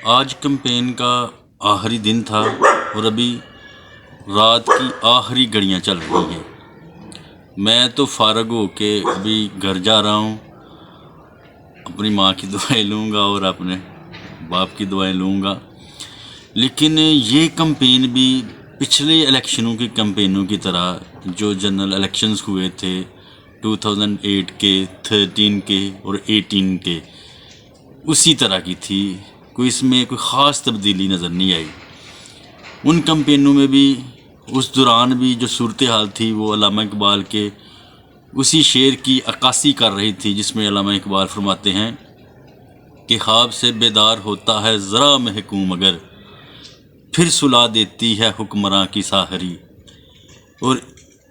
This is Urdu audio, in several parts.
آج کمپین کا آخری دن تھا اور ابھی رات کی آخری گھڑیاں چل رہی ہیں۔ میں تو فارغ ہو کے ابھی گھر جا رہا ہوں، اپنی ماں کی دعائیں لوں گا اور اپنے باپ کی دعائیں لوں گا۔ لیکن یہ کمپین بھی پچھلے الیکشنوں کی کمپینوں کی طرح جو جنرل الیکشنز ہوئے تھے 2008 کے، 13 کے اور 18 کے، اسی طرح کی تھی۔ کوئی اس میں کوئی خاص تبدیلی نظر نہیں آئی۔ ان کمپینوں میں بھی اس دوران بھی جو صورتحال تھی وہ علامہ اقبال کے اسی شعر کی عکاسی کر رہی تھی، جس میں علامہ اقبال فرماتے ہیں کہ خواب سے بیدار ہوتا ہے ذرا محکوم اگر، پھر سلا دیتی ہے حکمراں کی ساحری۔ اور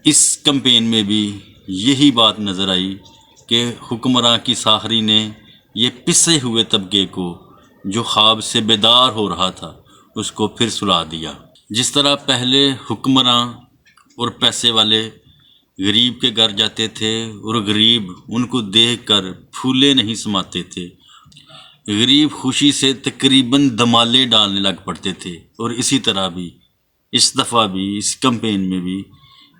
اس کمپین میں بھی یہی بات نظر آئی کہ حکمراں کی ساحری نے یہ پسے ہوئے طبقے کو جو خواب سے بیدار ہو رہا تھا اس کو پھر سلا دیا۔ جس طرح پہلے حکمراں اور پیسے والے غریب کے گھر جاتے تھے اور غریب ان کو دیکھ کر پھولے نہیں سماتے تھے، غریب خوشی سے تقریباً دمالے ڈالنے لگ پڑتے تھے، اور اسی طرح بھی اس دفعہ بھی اس کمپین میں بھی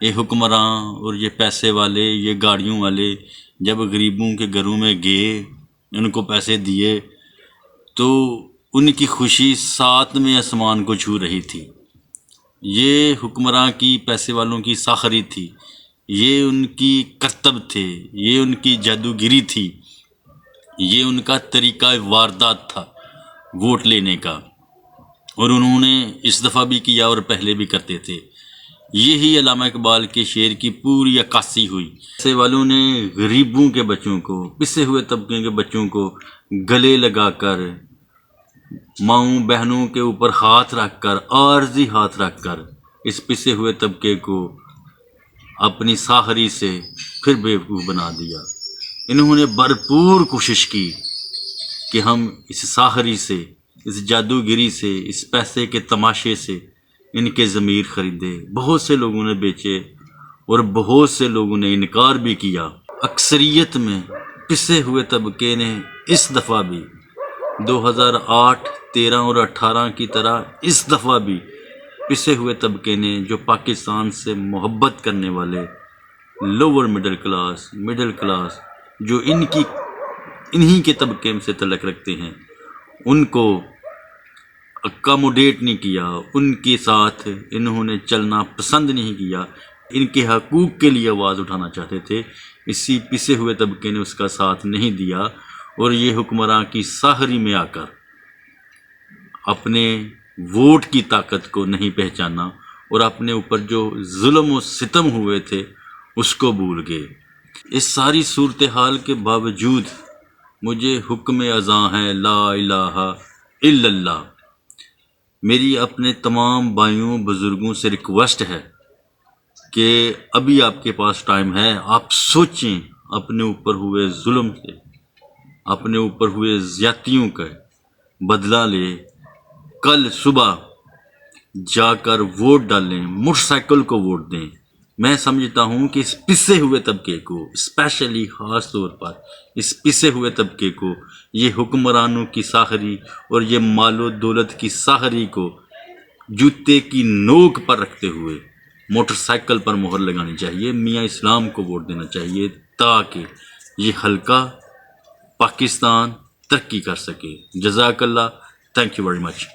یہ حکمراں اور یہ پیسے والے، یہ گاڑیوں والے جب غریبوں کے گھروں میں گئے، ان کو پیسے دیے، تو ان کی خوشی ساتویں آسمان کو چھو رہی تھی۔ یہ حکمراں کی، پیسے والوں کی ساخری تھی، یہ ان کی کرتب تھے، یہ ان کی جادوگری تھی، یہ ان کا طریقہ واردات تھا ووٹ لینے کا، اور انہوں نے اس دفعہ بھی کیا اور پہلے بھی کرتے تھے۔ یہی علامہ اقبال کے شعر کی پوری عکاسی ہوئی۔ پیسے والوں نے غریبوں کے بچوں کو، پسے ہوئے طبقے کے بچوں کو گلے لگا کر، ماؤں بہنوں کے اوپر ہاتھ رکھ کر، عارضی ہاتھ رکھ کر اس پسے ہوئے طبقے کو اپنی ساحری سے پھر بیوقوف بنا دیا۔ انہوں نے بھرپور کوشش کی کہ ہم اس ساحری سے، اس جادوگری سے، اس پیسے کے تماشے سے ان کے ضمیر خریدے۔ بہت سے لوگوں نے بیچے اور بہت سے لوگوں نے انکار بھی کیا۔ اکثریت میں پسے ہوئے طبقے نے اس دفعہ بھی 2008، 13 اور 18 کی طرح اس دفعہ بھی پسے ہوئے طبقے نے، جو پاکستان سے محبت کرنے والے لوور مڈل کلاس جو انہی کے طبقے سے تعلق رکھتے ہیں، ان کو اکاموڈیٹ نہیں کیا، ان کے ساتھ انہوں نے چلنا پسند نہیں کیا۔ ان کے حقوق کے لیے آواز اٹھانا چاہتے تھے، اسی پسے ہوئے طبقے نے اس کا ساتھ نہیں دیا، اور یہ حکمراں کی ساحری میں آ کر اپنے ووٹ کی طاقت کو نہیں پہچانا اور اپنے اوپر جو ظلم و ستم ہوئے تھے اس کو بھول گئے۔ اس ساری صورتحال کے باوجود مجھے حکم اذاں ہے لا الہ الا اللہ۔ میری اپنے تمام بھائیوں بزرگوں سے ریکویسٹ ہے کہ ابھی آپ کے پاس ٹائم ہے، آپ سوچیں، اپنے اوپر ہوئے ظلم سے، اپنے اوپر ہوئے زیادتیوں کا بدلہ لیں۔ کل صبح جا کر ووٹ ڈالیں، موٹر سائیکل کو ووٹ دیں۔ میں سمجھتا ہوں کہ اس پسے ہوئے طبقے کو، اسپیشلی خاص طور پر اس پسے ہوئے طبقے کو، یہ حکمرانوں کی ساحری اور یہ مال و دولت کی ساحری کو جوتے کی نوک پر رکھتے ہوئے موٹر سائیکل پر مہر لگانی چاہیے، میاں اسلام کو ووٹ دینا چاہیے، تاکہ یہ حلقہ پاکستان ترقی کر سکے۔ جزاک اللہ، تھینک یو ویری مچ۔